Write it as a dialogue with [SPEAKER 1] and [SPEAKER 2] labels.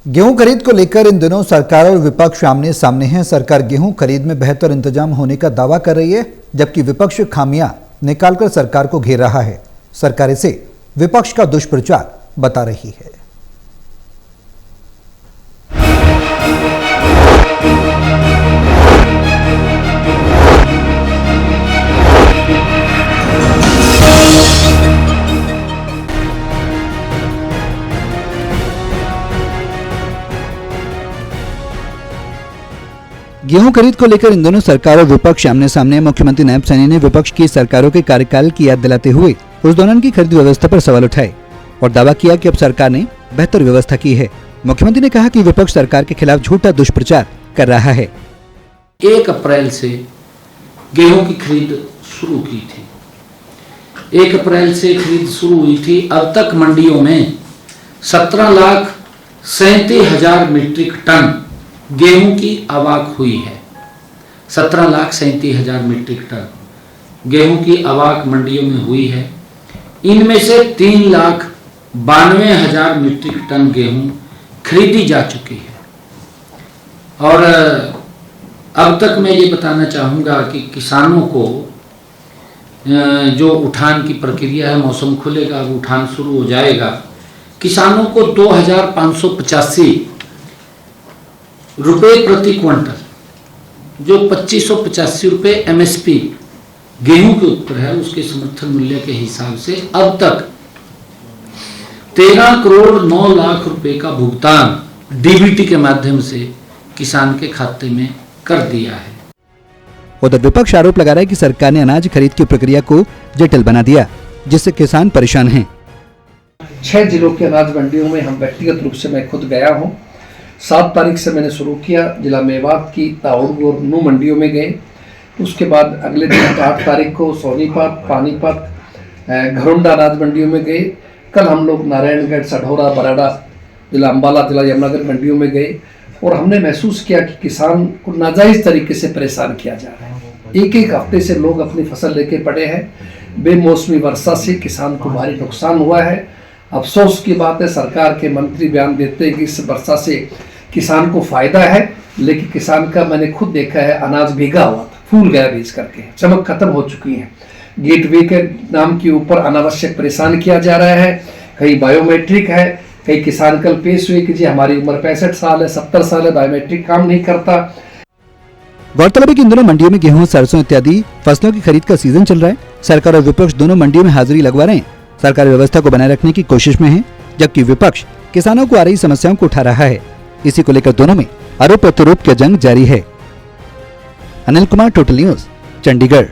[SPEAKER 1] गेहूं खरीद को लेकर इन दिनों सरकार और विपक्ष आमने सामने हैं। सरकार गेहूं खरीद में बेहतर इंतजाम होने का दावा कर रही है, जबकि विपक्ष खामियां निकालकर सरकार को घेर रहा है। सरकार इसे विपक्ष का दुष्प्रचार बता रही है। गेहूं खरीद को लेकर इन दोनों सरकार और विपक्ष आमने सामने। मुख्यमंत्री नायब सैनी ने विपक्ष की सरकारों के कार्यकाल की याद दिलाते हुए उस दौरान की खरीद व्यवस्था पर सवाल उठाए और दावा किया कि अब सरकार ने बेहतर व्यवस्था की है। मुख्यमंत्री ने कहा कि विपक्ष सरकार के खिलाफ झूठा दुष्प्रचार कर रहा है।
[SPEAKER 2] 1 अप्रैल से गेहूं की खरीद शुरू की थी। 1 अप्रैल से खरीद शुरू हुई थी। अब तक मंडियों में 17,37,000 मीट्रिक टन गेहूं की आवक हुई है। 17,37,000 मीट्रिक टन गेहूं की आवक मंडियों में हुई है। इनमें से 3,92,000 मीट्रिक टन गेहूं खरीदी जा चुकी है। और अब तक मैं ये बताना चाहूँगा कि किसानों को जो उठान की प्रक्रिया है, मौसम खुलेगा, अब उठान शुरू हो जाएगा। किसानों को 2,585 रुपये प्रति क्विंटल, जो 2,585 रुपये MSP गेहूं के ऊपर है, उसके समर्थन मूल्य के हिसाब से अब तक 13,09,00,000 रुपए का भुगतान DBT के माध्यम से किसान के खाते में कर दिया है।
[SPEAKER 1] उधर विपक्ष आरोप लगा रहा है कि सरकार ने अनाज खरीद की प्रक्रिया को जटिल बना दिया, जिससे किसान परेशान हैं।
[SPEAKER 3] 6 जिलों के अनाज मंडियों में हम व्यक्तिगत रूप से मैं खुद गया हूँ। 7 तारीख से मैंने शुरू किया। जिला मेवात की ताउड़ और नू मंडियों में गए। उसके बाद अगले दिन 8 तारीख को सोनीपत, पानीपत, घरोंडा अनाज मंडियों में गए। कल हम लोग नारायणगढ़, सढौरा, बराड़ा, जिला अम्बाला, जिला यमुनानगर मंडियों में गए और हमने महसूस किया कि किसान को नाजायज़ तरीके से परेशान किया जा रहा है। एक हफ्ते से लोग अपनी फसल लेके पड़े हैं। बेमौसमी वर्षा से किसान को भारी नुकसान हुआ है। अफसोस की बात है, सरकार के मंत्री बयान देते हैं कि इस वर्षा से किसान को फायदा है, लेकिन किसान का मैंने खुद देखा है, अनाज भीगा हुआ था, फूल गया बीज करके, चमक खत्म हो चुकी है। गेटवे के नाम के ऊपर अनावश्यक परेशान किया जा रहा है। कहीं बायोमेट्रिक है, कई किसान कल पेश हुए कि जी हमारी उम्र 65 साल है, 70 साल है, बायोमेट्रिक काम नहीं करता।
[SPEAKER 1] गौरतलब है कि इन दोनों मंडियों में गेहूं, सरसों इत्यादि फसलों की खरीद का सीजन चल रहा है। सरकार और विपक्ष दोनों मंडियों में हाजिरी लगवा रहे हैं। सरकार व्यवस्था को बनाए रखने की कोशिश में है, जबकि विपक्ष किसानों को आ रही समस्याओं को उठा रहा है। इसी को लेकर दोनों में आरोप प्रत्यारोप की जंग जारी है। Anil Kumar, total news, Chandigarh.